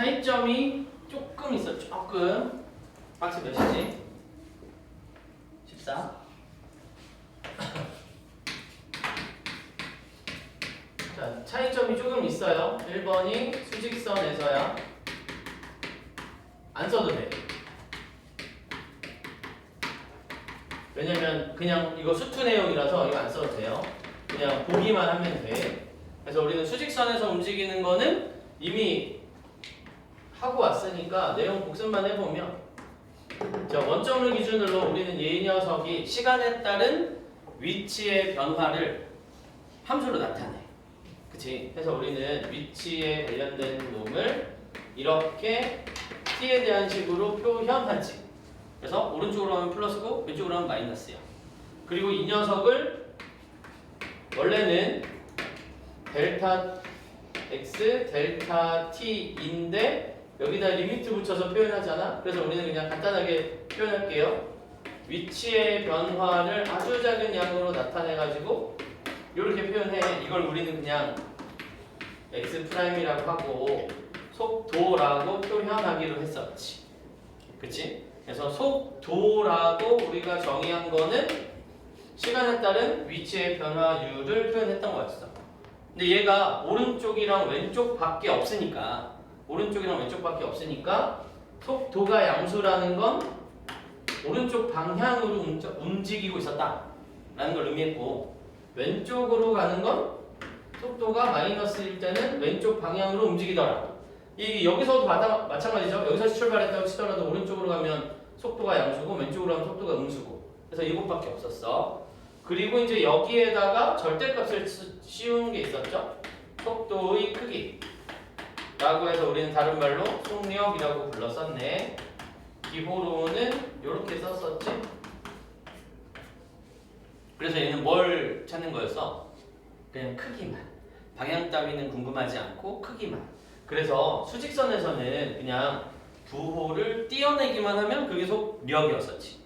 차이점이 조금 있어. 조금. 박스 몇이지? 14. 자, 차이점이 조금 있어요. 1번이 수직선에서야. 안 써도 돼. 왜냐면 그냥 이거 수투 내용이라서 이거 안 써도 돼요. 그냥 보기만 하면 돼. 그래서 우리는 수직선에서 움직이는 거는 이미 하고 왔으니까 내용 복습만 해보면, 자, 원점을 기준으로 우리는 이 녀석이 시간에 따른 위치의 변화를 함수로 나타내. 그치? 그래서 우리는 위치에 관련된 놈을 이렇게 t에 대한 식으로 표현하지. 그래서 오른쪽으로 하면 플러스고 왼쪽으로 하면 마이너스야. 그리고 이 녀석을 원래는 델타 x, 델타 t인데 여기다 리미트 붙여서 표현하잖아. 그래서 우리는 그냥 간단하게 표현할게요. 위치의 변화를 아주 작은 양으로 나타내가지고 이렇게 표현해. 이걸 우리는 그냥 x'이라고 하고 속도라고 표현하기로 했었지. 그치? 그래서 속도라고 우리가 정의한 거는 시간에 따른 위치의 변화율을 표현했던 거였어. 근데 얘가 오른쪽이랑 왼쪽밖에 없으니까 속도가 양수라는 건 오른쪽 방향으로 움직이고 있었다 라는 걸 의미했고, 왼쪽으로 가는 건 속도가 마이너스일 때는 왼쪽 방향으로 움직이더라. 이게 여기서도 마찬가지죠. 여기서 출발했다고 치더라도 오른쪽으로 가면 속도가 양수고 왼쪽으로 가면 속도가 음수고. 그래서 이것밖에 없었어. 그리고 이제 여기에다가 절대값을 씌우는 게 있었죠. 속도의 크기 라고 해서 우리는 다른 말로 속력이라고 불렀었네. 기호로는 이렇게 썼었지. 그래서 얘는 뭘 찾는 거였어? 그냥 크기만. 방향 따위는 궁금하지 않고 크기만. 그래서 수직선에서는 그냥 부호를 띄어내기만 하면 그게 속력이었었지.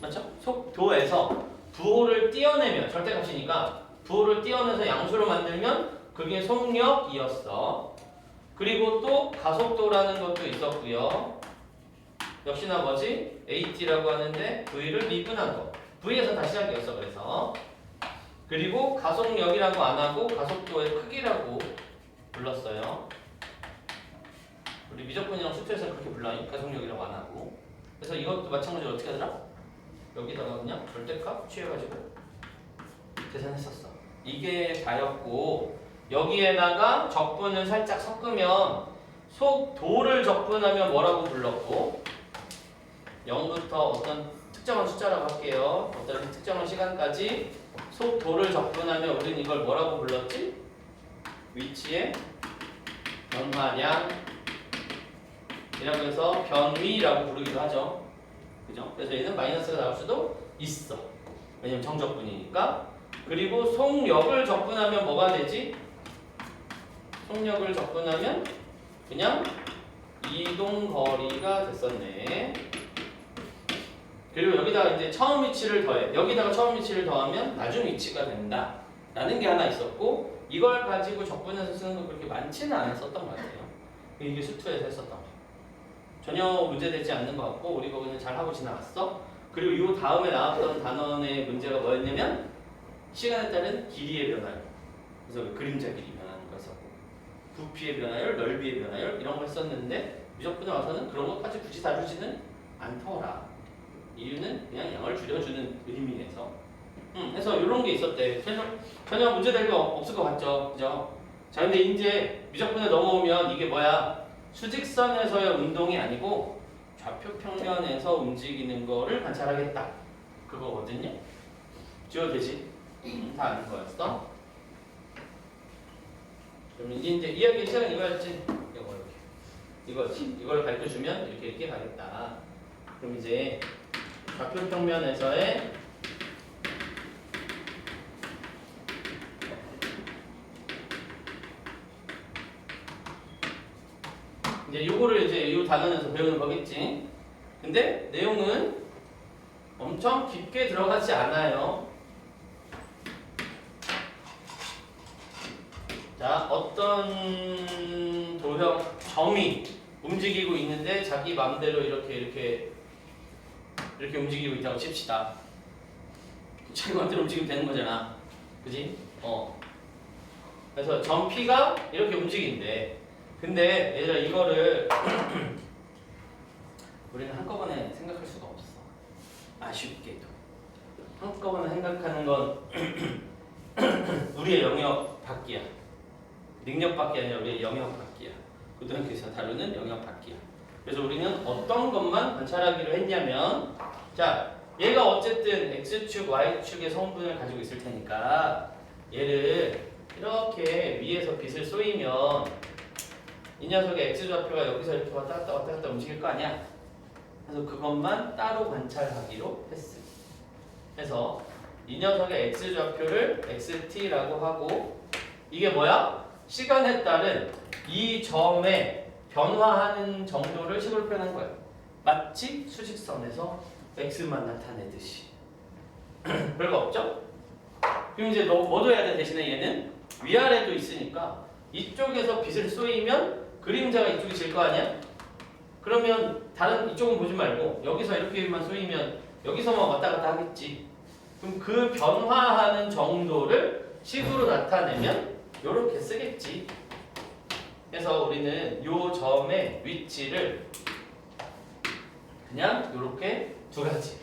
맞죠? 속도에서 부호를 띄어내면, 절대값이니까 부호를 띄어내서 양수로 만들면 그게 속력이었어. 그리고 또 가속도라는 것도 있었고요. 역시나 뭐지? AT라고 하는데 V를 미분한 거. V에서 다시 시작이었어. 그래서 그리고 가속력이라고 안 하고 가속도의 크기라고 불렀어요. 우리 미적분이랑 수투에서는 그렇게 불러요. 가속력이라고 안 하고. 그래서 이것도 마찬가지로 어떻게 하더라? 여기다가 그냥 절대값 취해가지고 계산했었어. 이게 다였고, 여기에다가 적분을 살짝 섞으면 속도를 적분하면 뭐라고 불렀고, 0부터 어떤 특정한 숫자라고 할게요. 어떤 특정한 시간까지 속도를 적분하면 우리는 이걸 뭐라고 불렀지? 위치의 변화량 이라고 해서 변위라고 부르기도 하죠. 그죠? 그래서 얘는 마이너스가 나올 수도 있어. 왜냐면 정적분이니까. 그리고 속력을 적분하면 뭐가 되지? 속력을 적분하면 그냥 이동거리가 됐었네. 그리고 여기다가 이제 처음 위치를 더해. 여기다가 처음 위치를 더하면 나중 위치가 된다 라는 게 하나 있었고, 이걸 가지고 적분해서 쓰는 거 그렇게 많지는 않았었던 것 같아요. 이게 수투에서 했었던 거. 전혀 문제되지 않는 것 같고 우리가 그냥 잘하고 지나갔어. 그리고 이 다음에 나왔던 단원의 문제가 뭐였냐면 시간에 따른 길이의 변화율. 그래서 그림자 길이 변하는 거 했었고, 부피의 변화율, 넓이의 변화율 이런 거 했었는데 미적분에 와서는 그런 것까지 굳이 다루지는 않더라. 이유는 그냥 양을 줄여주는 의미에서. 그래서 이런 게 있었대. 전혀 문제될 거 없을 것 같죠, 그죠? 자, 근데 이제 미적분에 넘어오면 이게 뭐야? 수직선에서의 운동이 아니고 좌표 평면에서 움직이는 거를 관찰하겠다. 그거거든요. 지워도 되지? 다 아는 거였어. 그럼 이제 이야기의 시작은 이거였지? 이거지. 이걸 가르쳐주면 이렇게 가겠다. 그럼 이제 좌표 평면에서의 이제 요거를 이제 이 단원에서 배우는 거겠지. 근데 내용은 엄청 깊게 들어가지 않아요. 자, 어떤 도형 점이 움직이고 있는데 자기 마음대로 이렇게 움직이고 있다고 칩시다. 자기 마음대로 움직이면 되는 거잖아. 그지? 그래서 점 P가 이렇게 움직인대. 근데 얘들아 이거를 우리는 한꺼번에 생각할 수가 없어. 아쉽게도. 한꺼번에 생각하는 건 우리의 영역 밖이야. 능력 밖이 아니라 우리의 영역 밖이야. 고등학교에서 다루는 영역 밖이야. 그래서 우리는 어떤 것만 관찰하기로 했냐면, 자, 얘가 어쨌든 x축, y축의 성분을 가지고 있을 테니까 얘를 이렇게 위에서 빛을 쏘이면 이 녀석의 x좌표가 여기서 이렇게 왔다 갔다 움직일 거 아니야? 그래서 그것만 따로 관찰하기로 했어. 그래서 이 녀석의 x좌표를 xt라고 하고, 이게 뭐야? 시간에 따른 이 점의 변화하는 정도를 식으로 표현한 거야. 마치 수직선에서 x만 나타내듯이. 별거 없죠? 그럼 이제 뭐도 해야 돼? 대신에 얘는 위아래도 있으니까 이쪽에서 빛을 쏘이면 그림자가 이쪽이 질 거 아니야? 그러면 다른 이쪽은 보지 말고 여기서 이렇게만 쏘이면 여기서만 왔다 갔다 하겠지. 그럼 그 변화하는 정도를 식으로 나타내면 이렇게 쓰겠지. 그래서 우리는 이 점의 위치를 그냥 이렇게 두 가지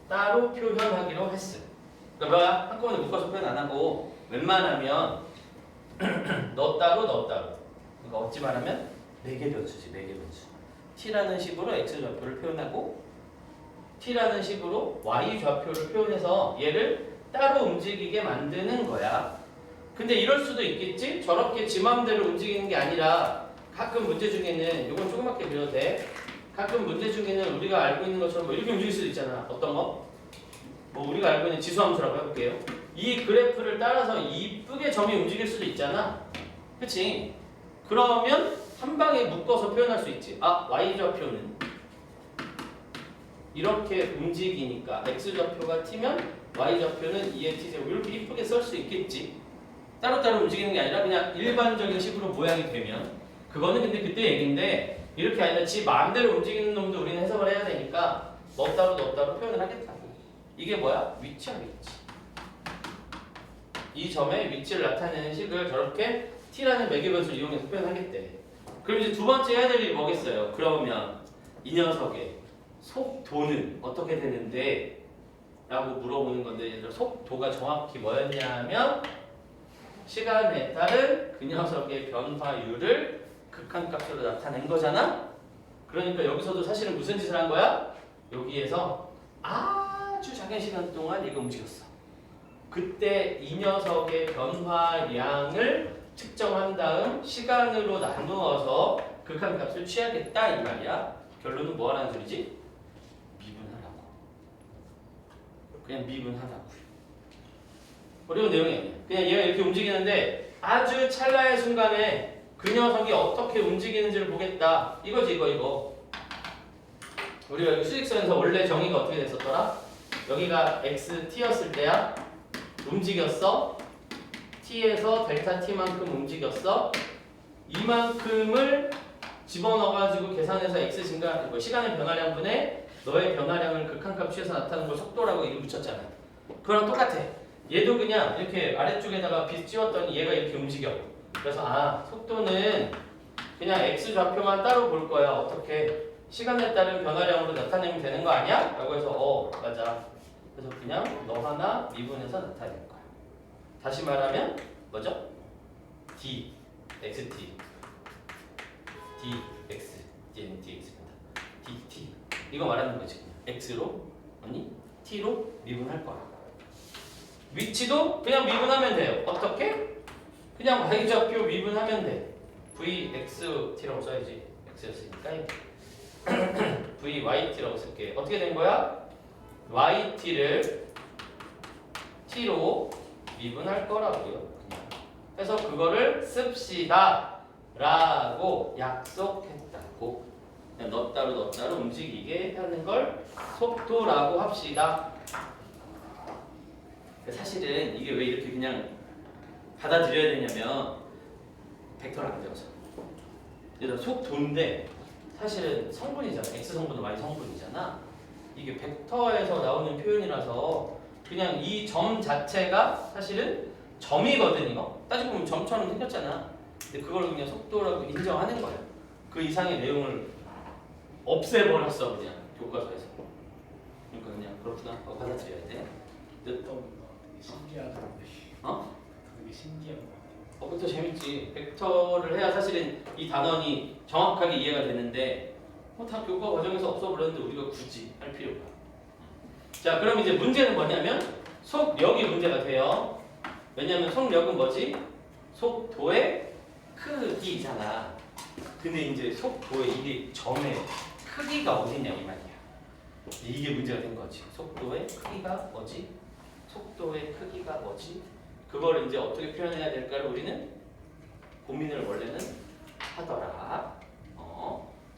따로 표현하기로 했어. 그러니까 한꺼번에 묶어서 표현 안 하고 웬만하면 너 따로 그러니까 어찌 말하면 4개 변수지. 4개 변수. t라는 식으로 x좌표를 표현하고 t라는 식으로 y좌표를 표현해서 얘를 따로 움직이게 만드는 거야. 근데 이럴 수도 있겠지? 저렇게 지 맘대로 움직이는 게 아니라 가끔 문제 중에는 이건 조그맣게 그려도 돼. 가끔 문제 중에는 우리가 알고 있는 것처럼 뭐 이렇게 움직일 수도 있잖아. 어떤 거? 뭐 우리가 알고 있는 지수함수라고 해볼게요. 이 그래프를 따라서 이쁘게 점이 움직일 수도 있잖아. 그치? 그러면 한 방에 묶어서 표현할 수 있지. 아, y좌표는 이렇게 움직이니까 x좌표가 t면 y좌표는 2의 t제곱 이렇게 이쁘게 쓸 수 있겠지. 따로따로 움직이는 게 아니라 그냥 일반적인 식으로 모양이 되면, 그거는 근데 그때 얘기인데 이렇게 아니라 지 마음대로 움직이는 놈도 우리는 해석을 해야 되니까 너 따로 표현을 하겠다고. 이게 뭐야? 위치하겠지. 이 점의 위치를 나타내는 식을 저렇게 t라는 매개변수를 이용해서 표현하겠대. 그럼 이제 두 번째 해야 될 일이 뭐겠어요? 그러면 이 녀석의 속도는 어떻게 되는데? 라고 물어보는 건데, 속도가 정확히 뭐였냐면 시간에 따른 그 녀석의 변화율을 극한값으로 나타낸 거잖아? 그러니까 여기서도 사실은 무슨 짓을 한 거야? 여기에서 아주 작은 시간 동안 얘가 움직였어. 그때 이 녀석의 변화량을 측정한 다음 시간으로 나누어서 극한값을 취하겠다 이 말이야. 결론은 뭐 하라는 소리지? 미분하라고. 그냥 미분하라고. 어려운 내용이 아니야. 그냥 얘가 이렇게 움직이는데 아주 찰나의 순간에 그 녀석이 어떻게 움직이는지를 보겠다. 이거지 이거. 우리가 여기 수직선에서 원래 정의가 어떻게 됐었더라? 여기가 xt였을 때야. 움직였어. t에서 델타 t만큼 움직였어. 이만큼을 집어넣어가지고 계산해서 x 증가, 시간의 변화량분에 너의 변화량을 극한값 취해서 나타나는 걸 속도라고 이름 붙였잖아. 그거랑 똑같아. 얘도 그냥 이렇게 아래쪽에다가 빛 찌웠더니 얘가 이렇게 움직여. 그래서 아, 속도는 그냥 x좌표만 따로 볼 거야. 어떻게? 시간에 따른 변화량으로 나타내면 되는 거 아니야? 라고 해서 맞아. 그래서 그냥 너 하나 미분해서 나타낼 거야. 다시 말하면 뭐죠? d, xt, dx, dx입니다. dt 이거 말하는 거지. x로 아니 t로 미분할 거야. 위치도 그냥 미분하면 돼요. 어떻게? 그냥 y좌표 미분하면 돼. vxt라고 써야지. x였으니까 vyt라고 쓸게. 어떻게 된 거야? yt를 t로 미분할 거라고요. 그래서 그거를 씁시다 라고 약속했다고. 그냥 너 따로 움직이게 하는 걸 속도라고 합시다. 사실은 이게 왜 이렇게 그냥 받아들여야 되냐면 벡터를 안 배워서. 얘들아 속도인데 사실은 성분이잖아. X 성분은 Y 성분이잖아. 이게 벡터에서 나오는 표현이라서 그냥 이 점 자체가 사실은 점이거든. 이거 따지고 보면 점처럼 생겼잖아. 근데 그걸 그냥 속도라고 인정하는 거야. 그 이상의 내용을 없애버렸어 그냥 교과서에서. 그러니까 그냥 그렇구나 하고 받아들여야 돼. 신기하다. 어? 되게 신기한 거. 벡터 재밌지. 벡터를 해야 사실은 이 단원이 정확하게 이해가 되는데 다 교과 과정에서 없어버렸는데 우리가 굳이 할 필요가. 자, 그럼 이제 문제는 뭐냐면 속력이 문제가 돼요. 왜냐면 속력은 뭐지? 속도의 크기잖아. 근데 이제 속도의 이게 점의 크기가 어디냐 이 말이야. 이게 문제가 된 거지. 속도의 크기가 뭐지? 속도의 크기가 뭐지? 그걸 이제 어떻게 표현해야 될까를 우리는 고민을 원래는 하더라.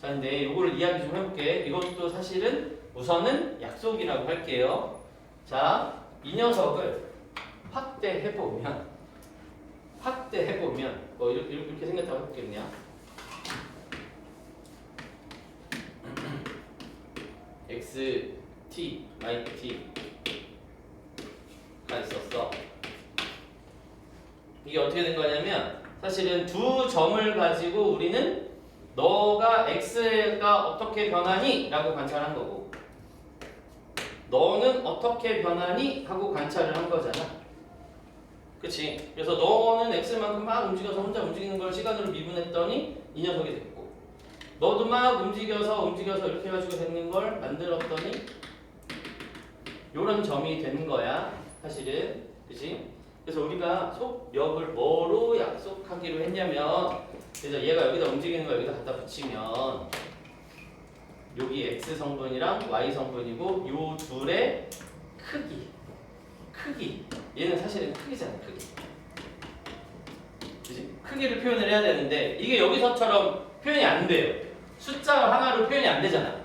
자, 근데 이거를 이야기 좀 해볼게. 이것도 사실은 우선은 약속이라고 할게요. 자, 이 녀석을 확대해보면 뭐 이렇게 생겼다고 해볼게요. x, t, y, t가 있었어. 이게 어떻게 된 거냐면 사실은 두 점을 가지고 우리는 너가 x가 어떻게 변하니? 라고 관찰한 거고 너는 어떻게 변하니? 하고 관찰을 한 거잖아. 그치? 그래서 너는 x만큼 막 움직여서 혼자 움직이는 걸 시간으로 미분했더니 이 녀석이 됐고 너도 막 움직여서 이렇게 해가지고 되는 걸 만들었더니 요런 점이 되는 거야 사실은. 그치? 그래서 우리가 속력을 뭐로 약속하기로 했냐면 그래서 얘가 여기다 움직이는 거 여기다 갖다 붙이면 여기 X 성분이랑 Y 성분이고 요 둘의 크기 얘는 사실은 크기잖아. 크기. 그치? 크기를 표현을 해야 되는데 이게 여기서처럼 표현이 안 돼요. 숫자 하나로 표현이 안 되잖아.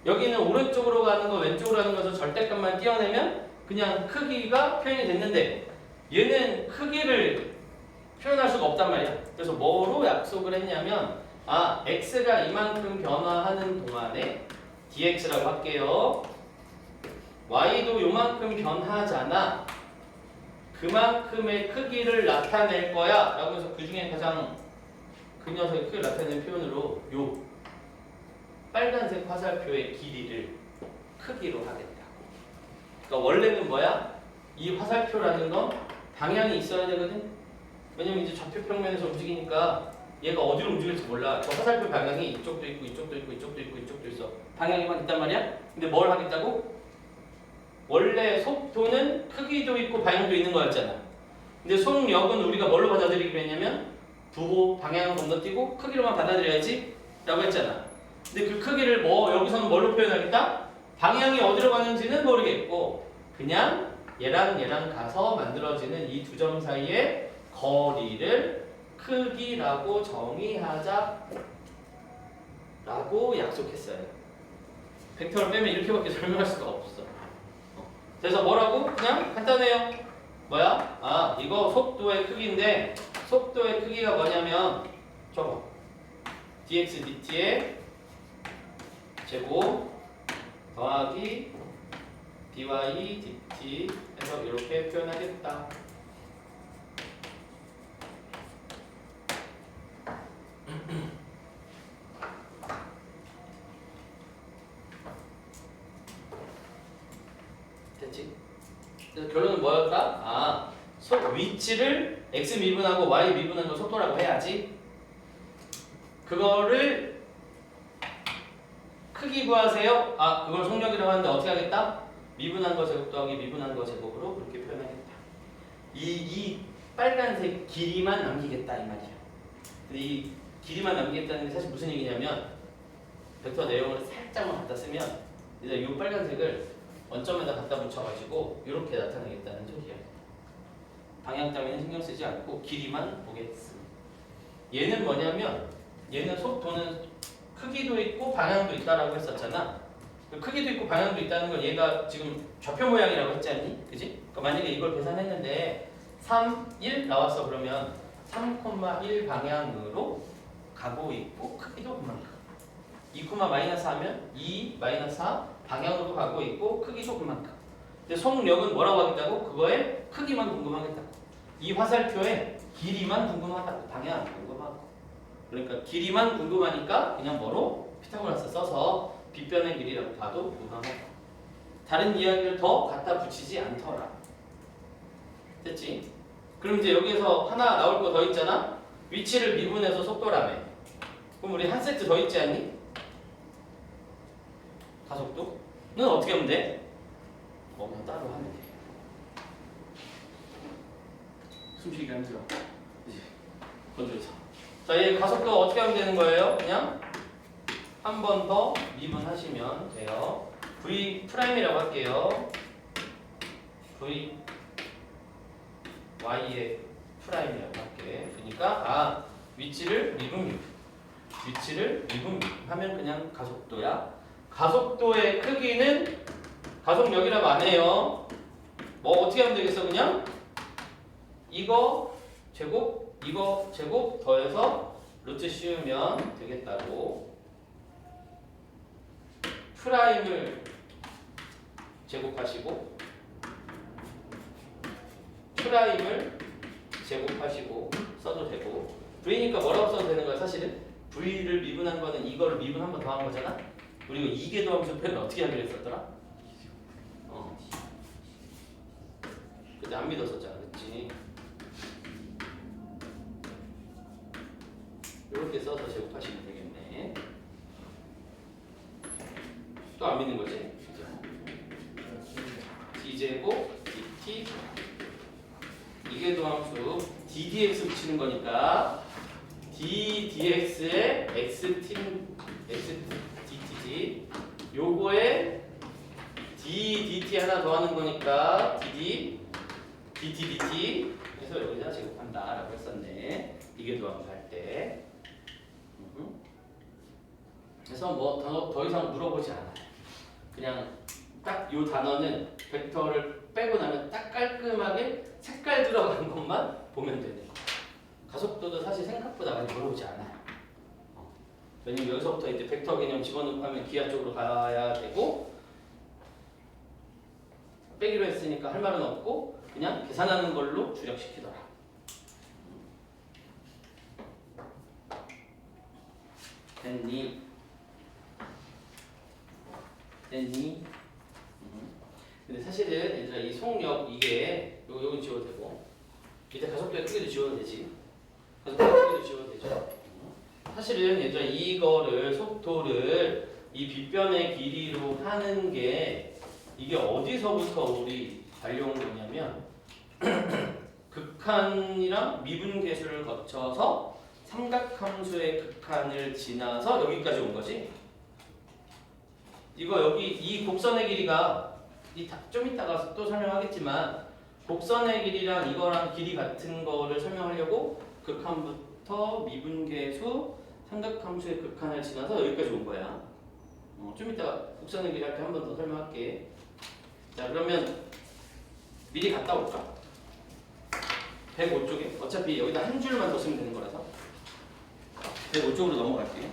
여기는 오른쪽으로 가는 거 왼쪽으로 가는 거에서 절대값만 띄어내면 그냥 크기가 표현이 됐는데 얘는 크기를 표현할 수가 없단 말이야. 그래서 뭐로 약속을 했냐면 x가 이만큼 변화하는 동안에 dx라고 할게요. y도 요만큼 변하잖아. 그만큼의 크기를 나타낼 거야 라고 해서 그 중에 가장 그 녀석의 크기를 나타내는 표현으로 요 빨간색 화살표의 길이를 크기로 하겠다. 그러니까 원래는 뭐야? 이 화살표라는 건 방향이 있어야 되거든. 왜냐면 이제 좌표 평면에서 움직이니까 얘가 어디로 움직일지 몰라. 저 화살표 방향이 이쪽도 있고 이쪽도 있고 이쪽도 있고 이쪽도 있어. 방향이만 있단 말이야. 근데 뭘 하겠다고? 원래 속도는 크기도 있고 방향도 있는 거였잖아. 근데 속력은 우리가 뭘로 받아들이기로 했냐면 부호 방향을 건너뛰고 크기로만 받아들여야지 라고 했잖아. 근데 그 크기를 여기서는 뭘로 표현하겠다? 방향이 어디로 가는지는 모르겠고 그냥 얘랑 가서 만들어지는 이 두 점 사이의 거리를 크기라고 정의하자 라고 약속했어요. 벡터를 빼면 이렇게밖에 설명할 수가 없어. 그래서 뭐라고? 그냥 간단해요. 뭐야? 이거 속도의 크기인데 속도의 크기가 뭐냐면 저거 dx dt의 제곱 더하기 dy dt 해서 이렇게 표현하겠다. 됐지? 그래서 결론은 뭐였다? 속 위치를 x 미분하고 y 미분한 걸 속도라고 해야지. 그거를 크기 구하세요. 그걸 속력이라고 하는데 어떻게 하겠다? 미분한 거 제곱 더하기 미분한 거 제곱으로 그렇게 표현하겠다. 이 빨간색 길이만 남기겠다 이 말이야. 근데 이 길이만 남기겠다는 게 사실 무슨 얘기냐면 벡터 내용을 살짝만 갖다 쓰면 이제 이 빨간색을 원점에다 갖다 붙여가지고 이렇게 나타내겠다는 소리야. 방향 따위는 신경 쓰지 않고 길이만 보겠습니다. 얘는 뭐냐면 얘는 속도는 크기도 있고 방향도 있다라고 했었잖아. 크기도 있고 방향도 있다는 건 얘가 지금 좌표 모양이라고 했지 않니? 그지? 그러니까 만약에 이걸 계산했는데 3, 1 나왔어. 그러면 3,1 방향으로 가고 있고 크기도 그만큼. 2, 마이너스 하면 2, 마이너스 4 방향으로 가고 있고 크기도 그만큼. 근데 속력은 뭐라고 하겠다고? 그거의 크기만 궁금하겠다고. 이 화살표의 길이만 궁금하다고. 방향 안 궁금하고. 그러니까 길이만 궁금하니까 그냥 뭐로? 피타고라스 써서 빗변의 길이라고 봐도 무방하고. 다른 이야기를 더 갖다 붙이지 않더라. 됐지? 그럼 이제 여기에서 하나 나올 거 더 있잖아? 위치를 미분해서 속도라며. 그럼 우리 한 세트 더 있지 않니? 가속도는 어떻게 하면 돼? 그냥 따로 하면 돼. 숨쉬기가 힘들어. 이제 건조해서. 자, 이 가속도 어떻게 하면 되는 거예요? 그냥 한 번 더 미분하시면 돼요. V 프라임이라고 할게요. V Y의 프라임이라고 할게. 그러니까 위치를 미분 하면 그냥 가속도야. 가속도의 크기는 가속력이라고 안 해요. 뭐 어떻게 하면 되겠어? 그냥 이거 제곱 더해서 루트 씌우면 되겠다고. 프라임을 제곱하시고 써도 되고. V니까 뭐라고 써도 되는 거야 사실은? V를 미분한 거는 이거를 미분 한 번 더 한 거잖아. 우리가 이계도함수 표현을 어떻게 하기로 했었더라? 그때 안 믿었었잖아, 그치? 이렇게 써서 제곱하시면 되겠네. 또 안 믿는 거지? d제곱 dt 이계도함수 ddx 붙이는 거니까 ddx에 xdt지. 요거에 ddt 하나 더 하는 거니까 dt 그래서 여기다 제곱한다 라고 했었네. 이계도함수 할 때. 그래서 뭐 더 이상 물어보지 않아요. 그냥 딱 요 단어는 벡터를 빼고 나면 딱 깔끔하게 색깔 들어간 것만 보면 되는 거예요. 가속도도 사실 생각보다 많이 물어보지 않아요. 왜냐면 여기서부터 이제 벡터 개념 집어넣고 하면 기하 쪽으로 가야 되고, 빼기로 했으니까 할 말은 없고 그냥 계산하는 걸로 주력시키더라. 됐니? 근데 사실은 얘들아 이 속력 이게 요건 지워도 되고 밑에 가속도의 크기도 지워도 되지. 가속도의 크기도 지워도 되죠. 사실은 얘들아 이거를 속도를 이 빗변의 길이로 하는 게 이게 어디서부터 우리 달려온 거냐면 극한이랑 미분계수를 거쳐서 삼각함수의 극한을 지나서 여기까지 온 거지. 이거 여기 이 곡선의 길이가 좀 이따가 또 설명하겠지만 곡선의 길이랑 이거랑 길이 같은 거를 설명하려고 극한부터 미분계수 삼각함수의 극한을 지나서 여기까지 온 거야. 좀 이따가 곡선의 길이 할 때 한 번 더 설명할게. 자, 그러면 미리 갔다 올까? 105쪽에 어차피 여기다 한 줄만 더 쓰면 되는 거라서 105쪽으로 넘어갈게요.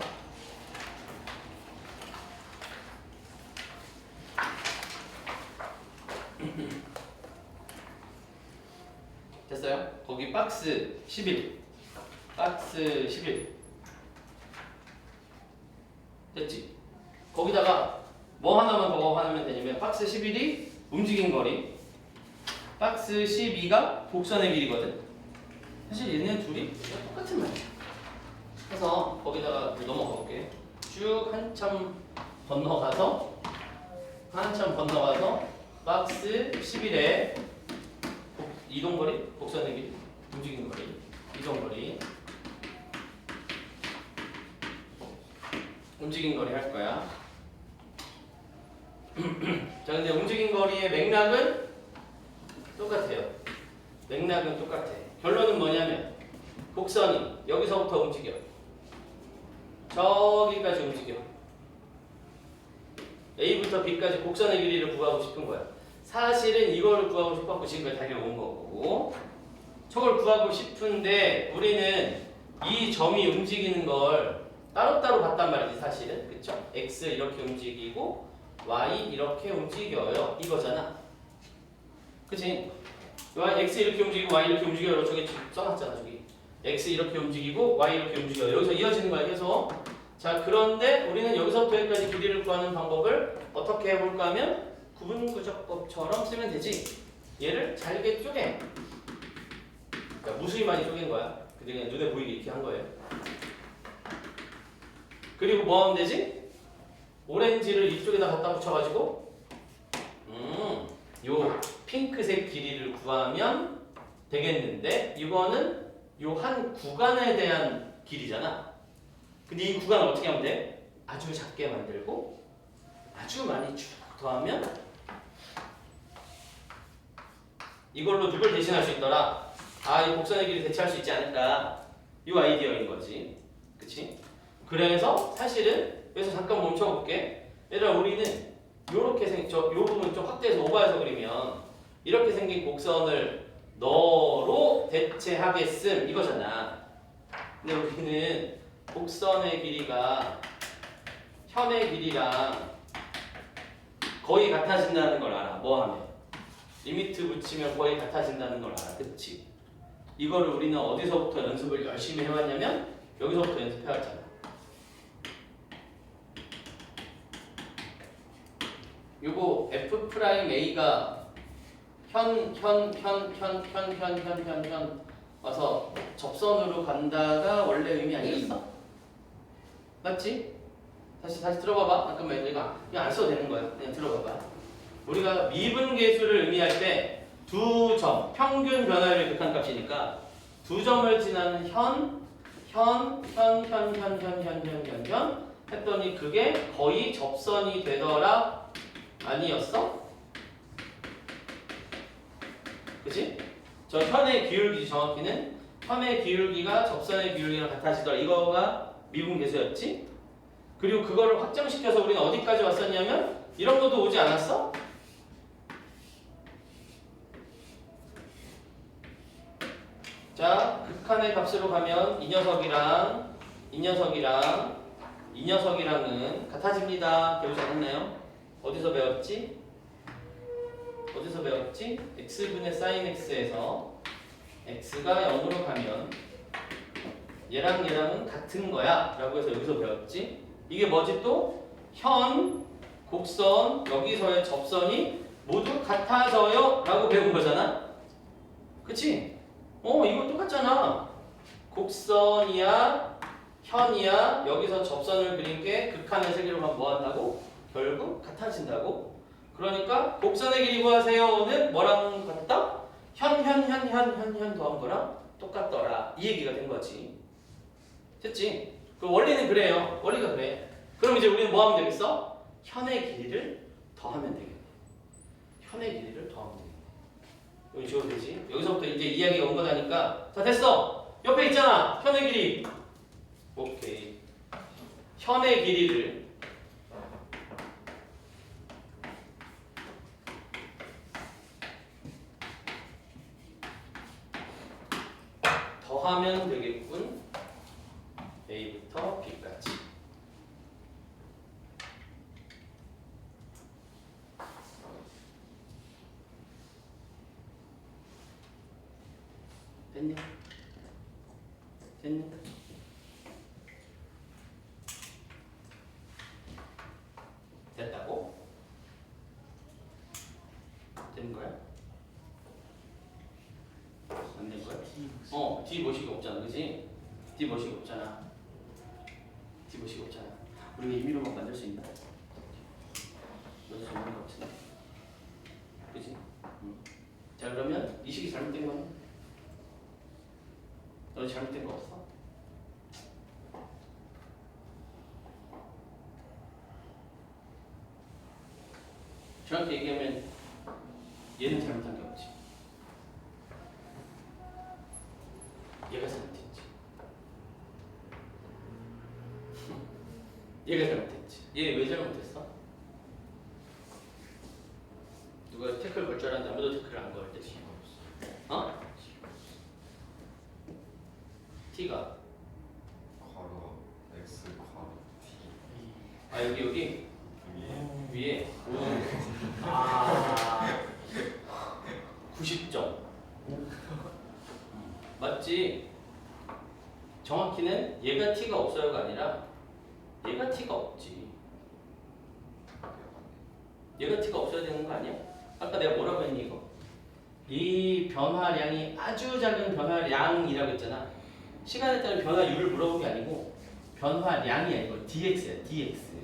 됐어요? 거기 박스 11 됐지? 거기다가 뭐 하나만 더 하면 되냐면 박스 11이 움직인 거리, 박스 12가 곡선의 길이거든. 사실 얘네 둘이 똑같은 말이야. 그래서 거기다가 넘어가 볼게. 쭉 한참 건너가서 박스 11에 이동거리, 곡선의 길이, 움직인 거리, 이동거리, 움직인 거리 할 거야. 자, 근데 움직인 거리의 맥락은 똑같아요. 맥락은 똑같아. 결론은 뭐냐면 곡선이 여기서부터 움직여. 저기까지 움직여. A부터 B까지 곡선의 길이를 구하고 싶은 거야. 사실은 이걸 구하고 싶었고 지금까지 달려온 거고, 저걸 구하고 싶은데 우리는 이 점이 움직이는 걸 따로따로 봤단 말이지 사실은. 그쵸? X 이렇게 움직이고 Y 이렇게 움직여요. 이거잖아. 그치? X 이렇게 움직이고 Y 이렇게 움직여요. 저기 써놨잖아 저기. X 이렇게 움직이고 Y 이렇게 움직여요. 여기서 이어지는 거야 계속. 자 그런데 우리는 여기서부터 여기까지 길이를 구하는 방법을 어떻게 해볼까 하면 구분구조법처럼 쓰면 되지. 얘를 잘게 쪼개. 그러니까 무수히 많이 쪼갠 거야. 근데 그냥 눈에 보이게 이렇게 한 거예요. 그리고 뭐 하면 되지? 오렌지를 이쪽에다 갖다 붙여가지고 요 핑크색 길이를 구하면 되겠는데 이거는 요 한 구간에 대한 길이잖아. 근데 이 구간을 어떻게 하면 돼? 아주 작게 만들고 아주 많이 쭉 더하면 이걸로 누굴 대신할 수 있더라? 아, 이 곡선의 길이 대체할 수 있지 않을까? 이 아이디어인 거지. 그치? 그래서 사실은 여기서 잠깐 멈춰볼게. 얘들아 우리는 요렇게 요 부분 좀 확대해서 오버해서 그리면 이렇게 생긴 곡선을 너로 대체하겠음 이거잖아. 근데 우리는 곡선의 길이가 현의 길이랑 거의 같아진다는 걸 알아. 뭐 하면? 리미트 붙이면 거의 같아진다는 걸 알아. 그치? 이거를 우리는 어디서부터 연습을 열심히 해왔냐면 여기서부터 연습해왔잖아. 요거 F'A가 현 와서 접선으로 간다가 원래 의미 아니었어? 맞지? 다시 들어봐봐. 잠깐만 이거 안 써도 되는 거야. 그냥 들어봐봐. 우리가 미분계수를 의미할 때 두 점, 평균 변화율의 극한값이니까 두 점을 지나는 현 했더니 그게 거의 접선이 되더라 아니었어? 그치? 저 현의 기울기 정확히는 현의 기울기가 접선의 기울기랑 같아지더라. 이거가 미분계수였지? 그리고 그거를 확정시켜서 우리는 어디까지 왔었냐면 이런 것도 오지 않았어? 자, 극한의 값으로 가면 이 녀석이랑은 같아집니다. 배우지 않았나요? 어디서 배웠지? x분의 sin x에서 x가 0으로 가면 얘랑은 같은 거야 라고 해서 여기서 배웠지. 이게 뭐지 또? 현, 곡선, 여기서의 접선이 모두 같아져요 라고 배운 거잖아. 그치? 이거 똑같잖아. 곡선이야 현이야 여기서 접선을 그린 게 극한의 세계로 가면 뭐 한다고? 결국 같아진다고. 그러니까 곡선의 길이 구하세요는 뭐랑 같다? 현 더한 거랑 똑같더라. 이 얘기가 된 거지. 됐지? 그 원리는 그래요. 원리가 그래. 그럼 이제 우리는 뭐 하면 되겠어? 현의 길이를 더하면 되겠네. 현의 길이를 더하면 되겠네. 여기 지워도 되지? 여기서부터 이제 이야기가 온 거다니까. 자 됐어. 옆에 있잖아. 현의 길이. 오케이. 현의 길이를 더하면 되겠군. A부터 B까지. 됐냐? 됐다고? 된 거야? 안 된 거야? D 모식이 없잖아, 그지? D 모식이 없잖아. 우리가 임의로만 만들 수 있나? 만들 수 있는 거 같은데. 그지? 자 그러면 이 식이 잘못된 거네. 너 잘못된 거 없어? 정확히 얘기하면 얘는 잘못한 게 없지. 얘가 잘못했지. 얘가 잘못했지. 얘 왜 잘못했어? 누가 태클 걸 줄 알았는데 아무도 태클을 안 걸었대. 어? T가 아 여기 위에 오. 90점 맞지? 정확히는 얘가 t가 없어요가 아니라 얘가 t가 없지. 얘가 t가 없어야 되는 거 아니야? 아까 내가 뭐라고 했니 이거? 이 변화량이 아주 작은 변화량이라고 했잖아. 시간에 따른 변화율을 물어본 게 아니고 변화량이 아니고 dx야 dx.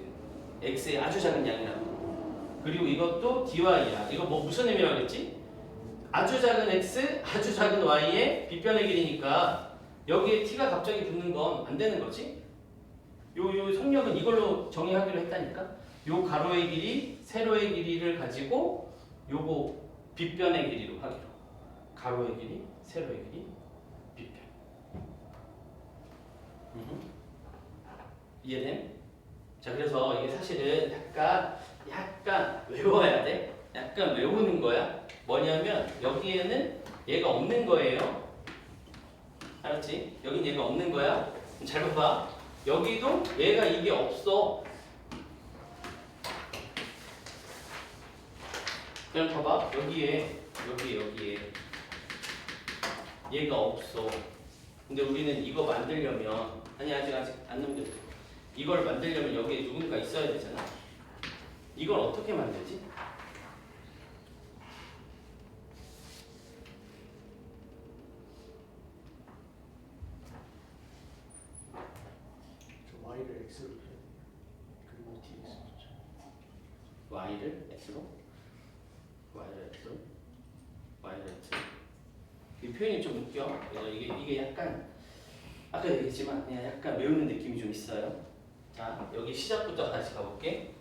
x의 아주 작은 양이라고. 그리고 이것도 dy야. 이거 뭐 무슨 의미라고 했지? 아주 작은 x, 아주 작은 y의 빗변의 길이니까 여기에 t가 갑자기 붙는 건 안 되는 거지? 요 속력은 이걸로 정의하기로 했다니까? 요 가로의 길이, 세로의 길이를 가지고 요거 빗변의 길이로 하기로. 가로의 길이, 세로의 길이, 빗변. 이해됨? 자, 그래서 이게 사실은 약간 외워야 돼. 약간 외우는 거야. 뭐냐면 여기에는 얘가 없는 거예요. 알았지? 여긴 얘가 없는 거야. 잘 봐봐. 여기도 얘가 이게 없어. 그냥 봐봐. 여기에 얘가 없어. 근데 우리는 이거 만들려면 아직 안 넘겼어. 이걸 만들려면 여기에 누군가 있어야 되잖아. 이걸 어떻게 만들지? 저 y를 x로 해야 돼요. 그리고 dx 붙여. y를 x로 이 표현이 좀 웃겨. 그래서 이게 약간 아까 얘기했지만 그냥 약간 외우는 느낌이 좀 있어요. 자, 여기 시작부터 다시 가볼게.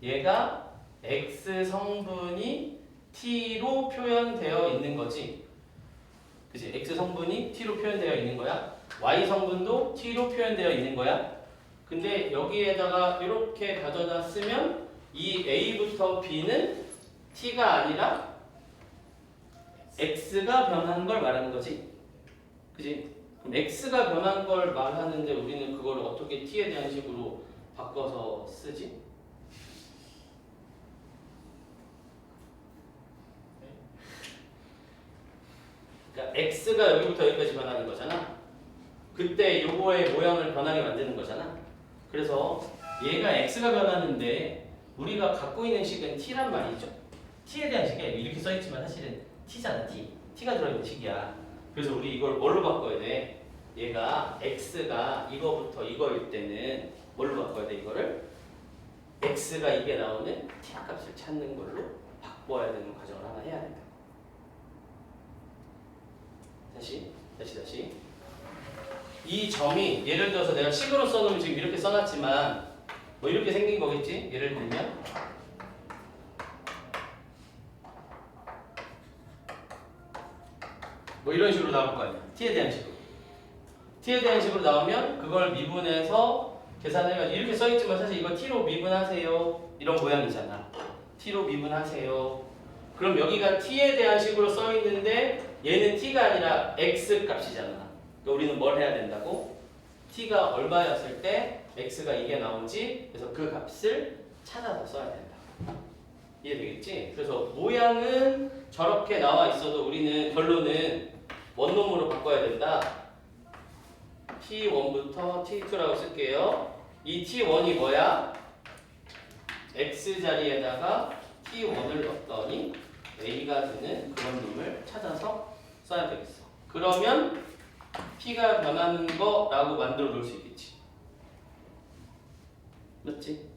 얘가 x 성분이 t로 표현되어 있는 거지. 그치? x 성분이 t로 표현되어 있는 거야. y 성분도 t로 표현되어 있는 거야. 근데 여기에다가 이렇게 가져다 쓰면 이 a부터 b는 t가 아니라 x가 변한 걸 말하는 거지. 그치? 그럼 x가 변한 걸 말하는데 우리는 그걸 어떻게 t에 대한 식으로 바꿔서 쓰지? 그러니까 x가 여기부터 여기까지 변하는 거잖아. 그때 요거의 모양을 변하게 만드는 거잖아. 그래서 얘가 x가 변하는데 우리가 갖고 있는 식은 t란 말이죠. t에 대한 식이야. 이렇게 써있지만 사실은 t잖아. t가 들어있는 식이야. 그래서 우리 이걸 뭘로 바꿔야 돼? 얘가 x가 이거부터 이거일 때는 뭘로 바꿔야 돼? 이거를 x가 이게 나오는 t 값을 찾는 걸로 바꿔야 되는 과정을 하나 해야 된다. 다시. 이 점이 예를 들어서 내가 식으로 써놓으면 지금 이렇게 써놨지만 뭐 이렇게 생긴 거겠지? 예를 들면 뭐 이런 식으로 나올 거 아니야. t에 대한 식으로. t에 대한 식으로 나오면 그걸 미분해서 계산해가지고 이렇게 써있지만 사실 이거 t로 미분하세요. 이런 모양이잖아. t로 미분하세요. 그럼 여기가 t에 대한 식으로 써있는데 얘는 t가 아니라 x 값이잖아. 그러니까 우리는 뭘 해야 된다고? t가 얼마였을 때 x가 이게 나오지? 그래서 그 값을 찾아서 써야 된다. 이해되겠지? 그래서 모양은 저렇게 나와 있어도 우리는 결론은 원놈으로 바꿔야 된다. t1부터 t2라고 쓸게요. 이 t1이 뭐야? x 자리에다가 t1을 넣었더니 a가 되는 그런 놈을 찾아서 써야 되겠어. 그러면 p가 변하는 거라고 만들어 놓을 수 있겠지. 맞지?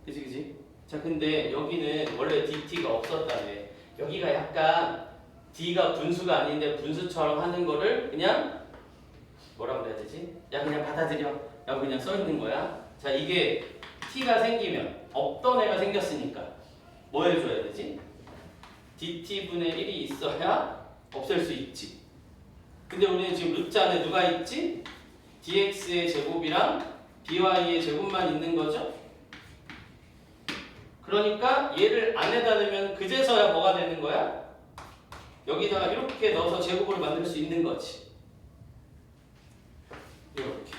그치? 자, 근데 여기는 원래 dt가 없었다며. 여기가 약간 d가 분수가 아닌데 분수처럼 하는 거를 그냥 뭐라고 해야 되지? 야, 그냥 받아들여. 라고 그냥 써 있는 거야. 자, 이게 t가 생기면 없던 애가 생겼으니까 뭐 해줘야 되지? dt분의 1이 있어야 없앨 수 있지. 근데 우리는 지금 루트 안에 누가 있지? dx의 제곱이랑 dy의 제곱만 있는 거죠? 그러니까 얘를 안에다 넣으면 그제서야 뭐가 되는 거야? 여기다가 이렇게 넣어서 제곱으로 만들 수 있는 거지. 이렇게.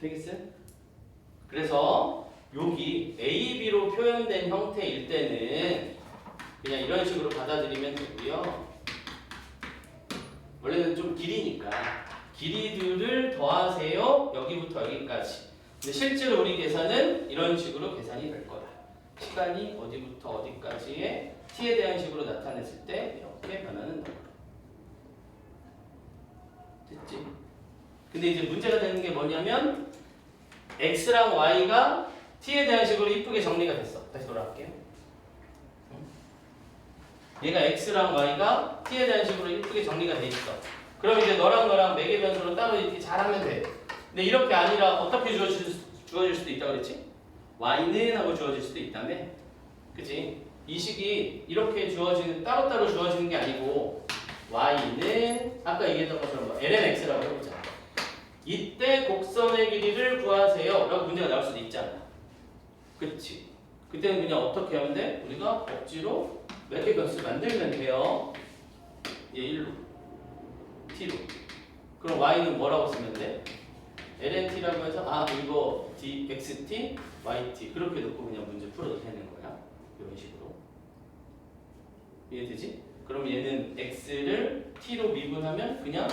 되겠어요? 그래서 여기 A, B로 표현된 형태일 때는 그냥 이런 식으로 받아들이면 되고요. 원래는 좀 길이니까 길이들을 더하세요. 여기부터 여기까지. 근데 실제로 우리 계산은 이런 식으로 계산이 될 거다. 시간이 어디부터 어디까지의 t에 대한 식으로 나타냈을 때 이렇게 변하는 거다. 됐지? 근데 이제 문제가 되는 게 뭐냐면 x랑 y가 t에 대한 식으로 이쁘게 정리가 됐어. 다시 돌아갈게요. 얘가 x랑 y가 t에 대한 식으로 이쁘게 정리가 돼 있어. 그럼 이제 너랑 매개 변수로 따로 이렇게 잘하면 돼. 근데 이렇게 아니라 어떻게 주어질 수도 있다고 그랬지? y는 하고 주어질 수도 있다며? 그치? 이 식이 이렇게 따로따로 주어지는 게 아니고 y는 아까 얘기했던 것처럼 lnx라고 해보자. 이때 곡선의 길이를 구하세요 라고 문제가 나올 수도 있잖아. 그치? 그때는 그냥 어떻게 하면 돼? 우리가 억지로 몇 개 변수 만들면 돼요. 얘 1로 t로. 그럼 y는 뭐라고 쓰면 돼? lnt라고 해서 이거 dxt, yt 그렇게 놓고 그냥 문제 풀어도 되는 거야. 이런 식으로. 이해되지? 그럼 얘는 x를 t로 미분하면 그냥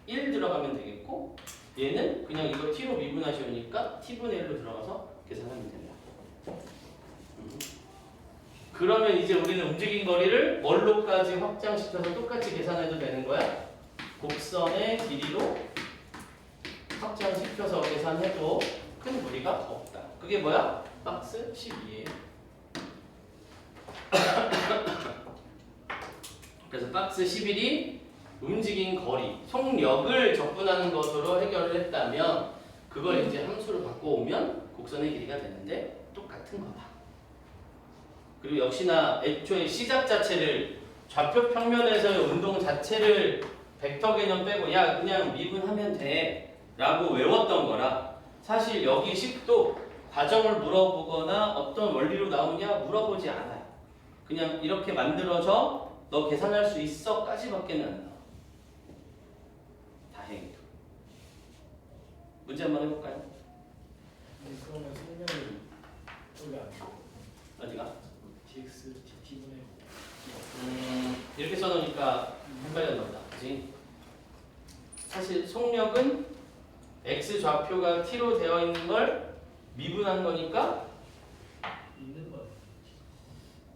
1 들어가면 되겠고 얘는 그냥 이거 t로 미분하시니까 t분의 1로 들어가서 계산하면 된다. 그러면 이제 우리는 움직인 거리를 뭘로까지 확장시켜서 똑같이 계산해도 되는 거야? 곡선의 길이로 확장시켜서 계산해도 큰 무리가 없다. 그게 뭐야? 박스 12예요. 그래서 박스 11이 움직인 거리, 속력을 적분하는 것으로 해결을 했다면 그걸 이제 함수로 바꿔오면 곡선의 길이가 되는데 똑같은 거다. 그리고 역시나 애초에 시작 자체를 좌표 평면에서의 운동 자체를 벡터 개념 빼고 야 그냥 미분하면 돼 라고 외웠던 거라 사실 여기 식도 과정을 물어보거나 어떤 원리로 나오냐 물어보지 않아요. 그냥 이렇게 만들어져 너 계산할 수 있어 까지밖에는 안 나와. 다행히도. 문제 한번 해볼까요? 그러면 설명이 원래 안 돼. 어디가? dx dt분의 이렇게 써놓으니까 헷갈렸나 그치? 사실 속력은 x 좌표가 t로 되어 있는 걸 미분한 거니까 있는 거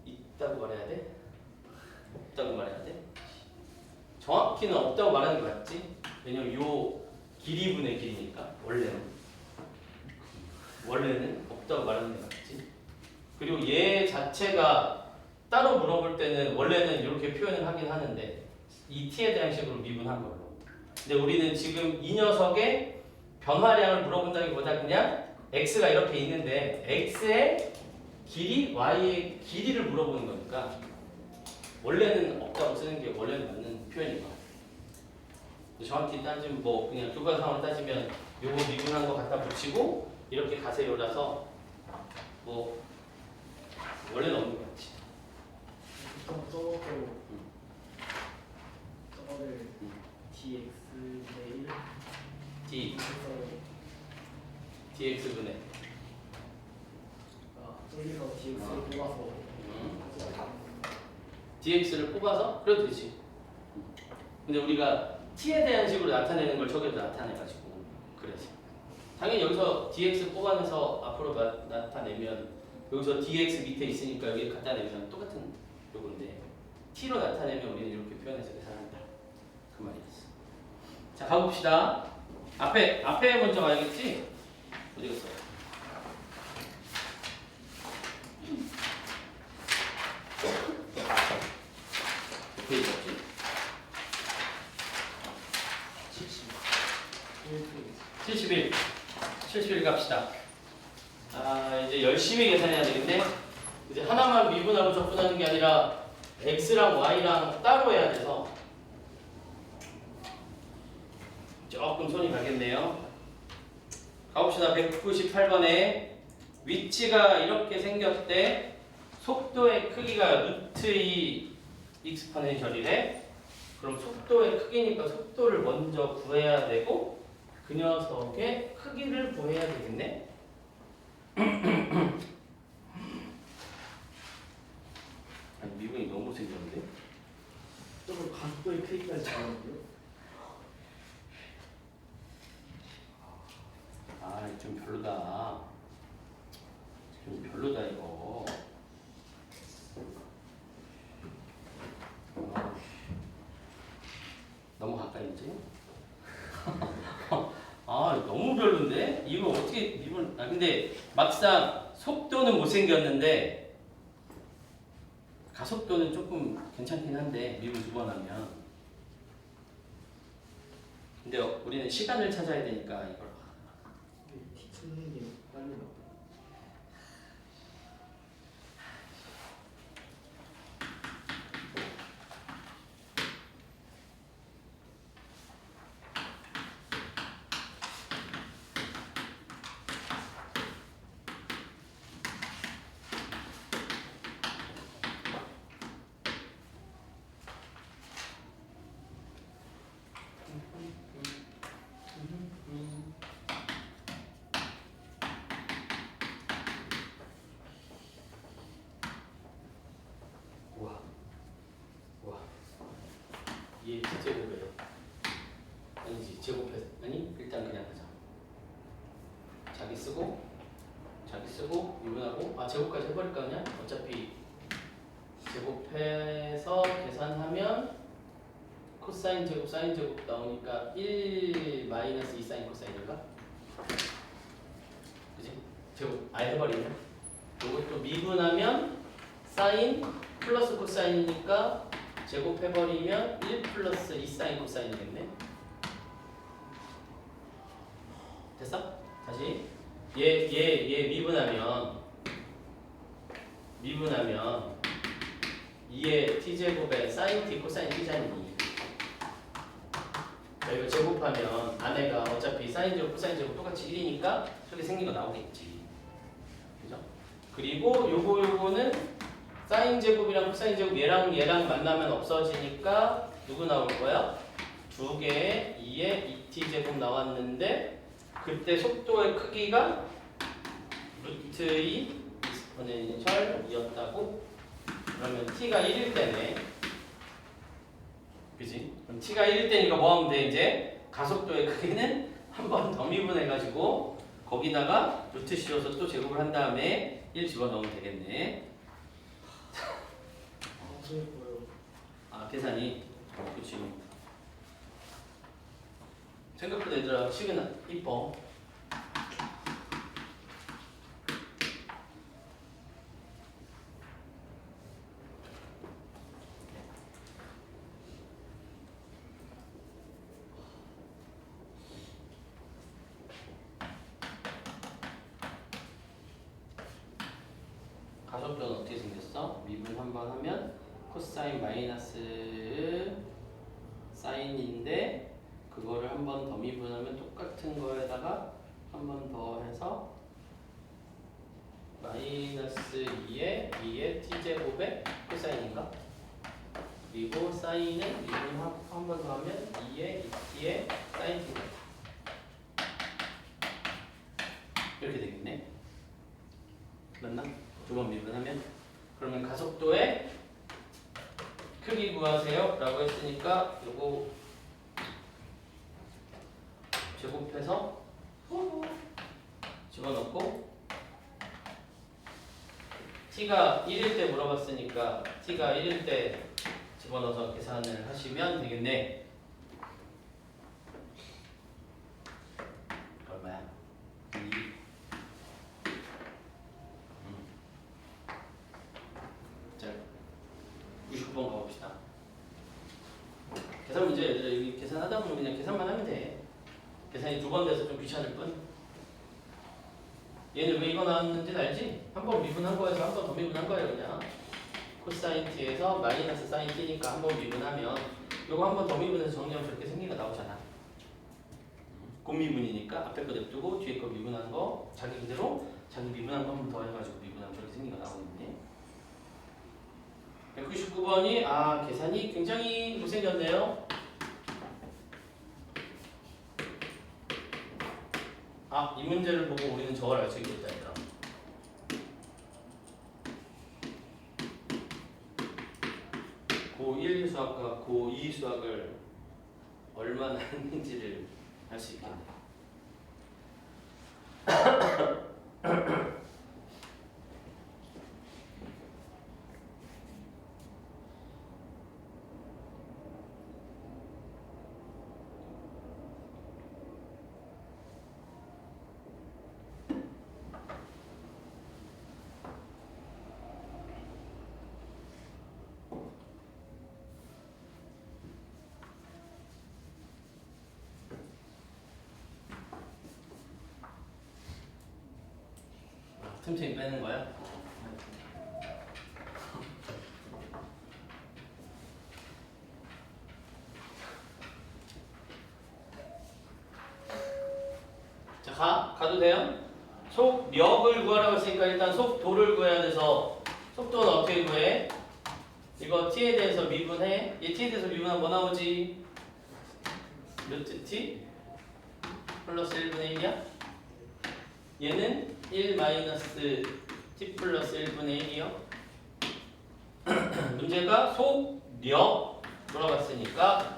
있다고 말해야 돼? 없다고 말해야 돼? 정확히는 없다고 말하는 게 맞지? 왜냐면 요 길이분의 길이니까 원래는 없다고 말하는 게 맞지? 그리고 얘 자체가 따로 물어볼 때는 원래는 이렇게 표현을 하긴 하는데 이 t에 대한 식으로 미분한 걸로. 근데 우리는 지금 이 녀석의 변화량을 물어본다기보다 그냥 x가 이렇게 있는데 x의 길이, y의 길이를 물어보는 거니까 원래는 없다고 쓰는 게 원래는 맞는 표현인 것 같아요. 정확히 따지면 뭐 그냥 교과상으로 따지면 요거 미분한 거 갖다 붙이고 이렇게 가세요라서 뭐 원래는 없는 거 같지. 보통 써놓고 저거를 dx분의 1 d 해서 dx분의 저기서 dx를 뽑아서 dx를 뽑아서 그래도 되지. 근데 우리가 t에 대한 식으로 나타내는 걸 저기도 나타내가지고 그래서 당연히 여기서 dx 뽑아내서 앞으로 나타내면 여기서 dx 밑에 있으니까 여기 갖다 내면 똑같은 요건데 t로 나타내면 우리는 이렇게 표현해서 계산한다 그 말이었어. 자 가봅시다. 앞에 먼저 가야겠지? 어디 갔어? 몇 페이지였지? 71 갑시다. 이제 열심히 계산해야 되는데 이제 하나만 미분하고 적분하는 게 아니라 x랑 y랑 따로 해야 돼서 조금 손이 가겠네요. 가봅시다. 198번에 위치가 이렇게 생겼대. 속도의 크기가 루트 2 익스포넨셜이래. 그럼 속도의 크기니까 속도를 먼저 구해야 되고 그 녀석의 크기를 구해야 되겠네. 아니 미분이 너무 생겼는데? 저걸 각도의 크기까지 잡았는데요? 아, 좀 별로다. 좀 별로다 이거. 너무 가까이 있지? 아, 너무 별론데? 이거 어떻게 이분? 아, 근데 막상 속도는 못생겼는데 가속도는 조금 괜찮긴 한데 미분 2번 하면. 근데 우리는 시간을 찾아야 되니까 이걸. 티 찾는 게 빨리 나와. 우와, 우와. 얘 제곱이에요. 아니지, 제곱해. 아니, 일단 그냥 하자. 자기 쓰고 미분하고. 아, 제곱까지 해버릴 거 아니야? 어차피 제곱해서 계산하면 코사인 제곱 사인 제곱 나오니까 1 마이너스 2 사인 코사인인가? 그지? 제곱 아예 해버리면 요것도 미분하면 사인 플러스 코사인이니까 제곱해버리면 1 플러스 2 사인 코사인이겠네. 됐어? 다시 얘 미분하면 2의 t제곱에 사인 t 코사인 t잖니. 이거 제곱하면 안에가 어차피 사인 제곱 코사인 제곱 똑같이 1이니까 저렇게 생긴 거 나오겠지. 그죠? 그리고 요거는 사인 제곱이랑 코사인 제곱 얘랑 만나면 없어지니까 누구 나올 거야? 두 개의 2의 2t 제곱 나왔는데 그때 속도의 크기가 루트 2 익스포넨셜이었다고? 그러면 t가 1일 때네. 그지? 그럼 t가 1일 때니까 뭐 하면 돼? 이제 가속도의 크기는 한 번 더 미분해가지고 거기다가 루트 씌워서 또 제곱을 한 다음에 1 집어넣으면 되겠네. 아, 그래 보여요. 아, 계산이? 그치. 생각보다 얘들아 식은 이뻐. 가속도는 어떻게 생겼어? 미분 한 번 하면 코사인 마이너스 사인인데 그거를 한 번 더 미분하면 똑같은 거에다가 한 번 더 해서 마이너스 2의 t제곱의 코사인인가? 그리고 사인은 미분 한 번 더 하면 2의 2t의 사인 t다. 이렇게 되겠네. 맞나? 두 번 미분하면 그러면 가속도의 크기 구하세요 라고 했으니까 요거 제곱해서 집어넣고 t가 1일 때 물어봤으니까 t가 1일 때 집어넣어서 계산을 하시면 되겠네. 얼마야? 2. 자, 69번 가봅시다. 계산 문제 얘들아 여기 계산하다 보면 그냥 계산만 하면 돼. 계산이 두 번 돼서 좀 귀찮을 뿐. 얘는 왜 이거 나왔는지는 알지? 한 번 미분한 거에서 한 번 더 미분한 거예요 그냥. 코사인 t에서 마이너스 사인 t니까 한 번 미분하면 요거 한 번 더 미분해서 정리하면 저렇게 생긴 거 나오잖아. 곱미분이니까 앞에 거 냅두고 뒤에 거 미분한 거 자기 그대로 자기 미분한 거 한 번 더 해가지고 미분하면 저렇게 생긴 거 나오겠네. 199번이 아 계산이 굉장히 못생겼네요. 아, 이 문제를 보고 우리는 저걸 알 수 있겠다. 얘들아. 고1 수학과 고2 수학을 얼마나 했는지를 알 수 있겠네. 틈틈이 빼는 거야? 자, 가도 돼요? 속력을 구하라고 했으니까 일단 속도를 구해야 돼서 속도는 어떻게 구해? 이거 t에 대해서 미분해. 얘 t에 대해서 미분하면 뭐 나오지? 루트 t 플러스 1분의 1이야? 얘는 1 마이너스 t 플러스 1분의 1이요. 문제가 속력 돌아갔으니까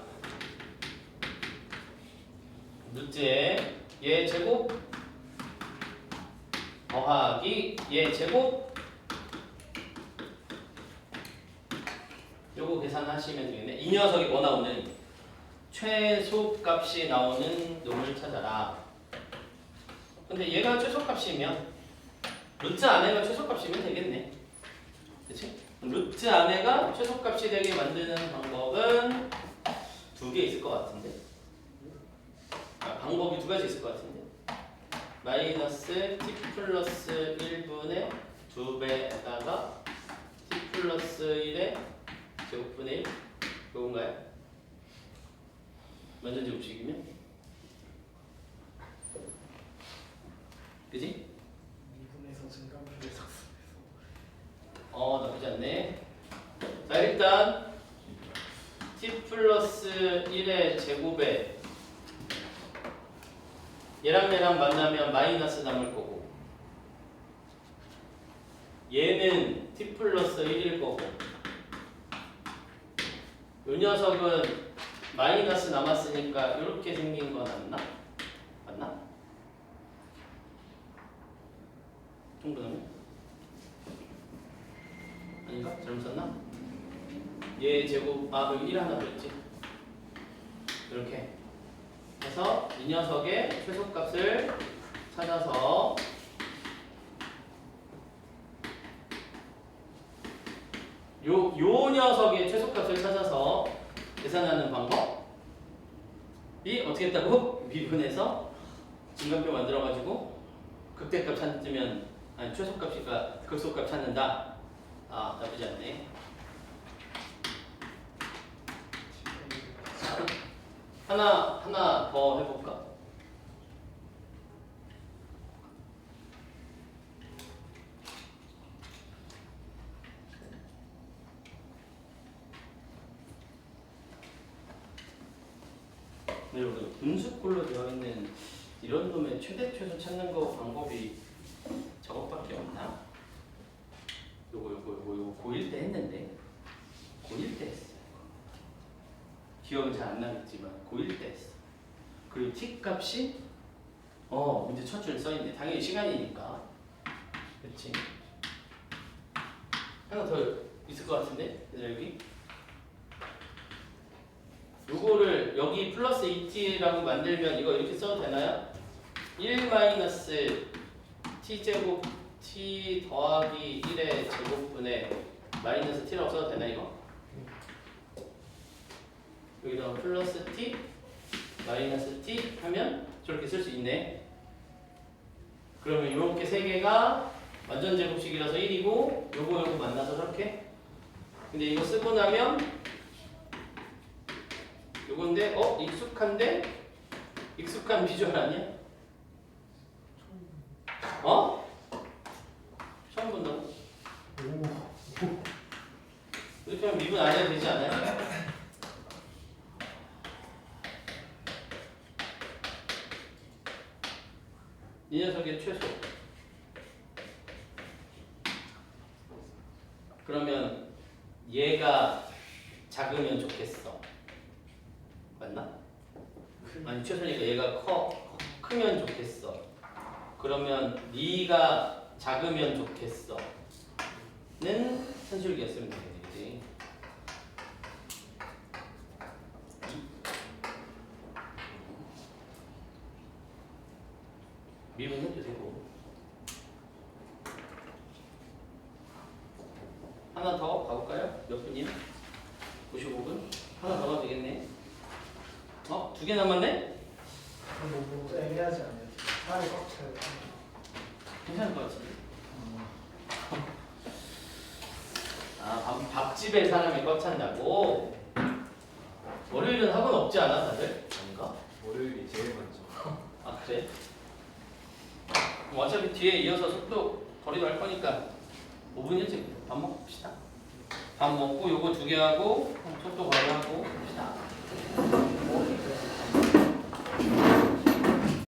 루트에 얘 제곱 더하기 얘 제곱 요거 계산하시면 되겠네. 이 녀석이 뭐 나오는 최소값이 나오는 놈을 찾아라. 근데 얘가 최소값이면 루트 안에가 최소값이면 되겠네. 그치? 루트 안에가 최소값이 되게 만드는 방법은 두 개 있을 것 같은데. 방법이 두 가지 있을 것 같은데. 마이너스 t 플러스 1분의 2배에다가 t 플러스 1의 제곱분의 1 요건가요? 완전 제곱식이면? 그지? 미분에서 증가분의 삭스에서 나쁘지 않네. 자, 일단 t 플러스 1의 제곱에 얘랑 만나면 마이너스 남을 거고 얘는 t 플러스 1일 거고 이 녀석은 마이너스 남았으니까 이렇게 생긴 건 맞나? 맞나? 정도는? 아닌가? 잘못 썼나? 얘 제곱 여기 1 하나 더 있지? 이렇게 해서 이 녀석의 최소값을 찾아서 요 녀석의 최소값을 찾아서 계산하는 방법이 어떻게 했다고? 미분해서 증가표 만들어가지고 극대값 찾으면 아니 최소값이니까 극소값 찾는다. 나쁘지 않네. 하나 더 해볼까? 여러분 분수꼴로 되어 있는 이런 놈의 최대 최소 찾는 거 방법이 저것밖에 없나? 요거 고1 때 했는데 고1 때 했어. 기억은 잘 안 나겠지만 고1 때 했어. 그리고 t 값이 문제 첫 줄 써있네. 당연히 시간이니까. 그렇지. 하나 더 있을 것 같은데 여기. 요거를 여기 플러스 2t라고 만들면 이거 이렇게 써도 되나요? 1 마이너스 t제곱 t 더하기 1의 제곱분의 마이너스 t라고 써도 되나 이거? 여기다가 플러스 t 마이너스 t 하면 저렇게 쓸 수 있네. 그러면 이렇게 세 개가 완전 제곱식이라서 1이고 요거 만나서 저렇게. 근데 이거 쓰고 나면 요건데 익숙한 비주얼 아니야? 처음 본다고? 이렇게 하면 미분 안 해도 되지 않아요? 이 녀석의 최소. 그러면 얘가 작으면 좋겠어. 맞나? 아니 최소니까 얘가 크면 좋겠어. 그러면 네가 작으면 좋겠어. 는 산술기였으면 되겠지. 미분 해도 되고. 하나 더 가볼까요? 몇 분이요? 95분? 하나 더 가도 되겠네. 두 개 남았네? 뭐 애매하지 않아요? 사람이 꽉 차요. 괜찮을 것 같은데. 밥집에 사람이 꽉 찬다고? 월요일은 학원 없지 않아 다들? 아닌가? 월요일이 제일 많죠. 아 그래? 어차피 뒤에 이어서 속도 거리도 할 거니까 5분 일찍 밥 먹읍시다. 밥 먹고 요거 2개 하고 속도 거리 하고 합시다.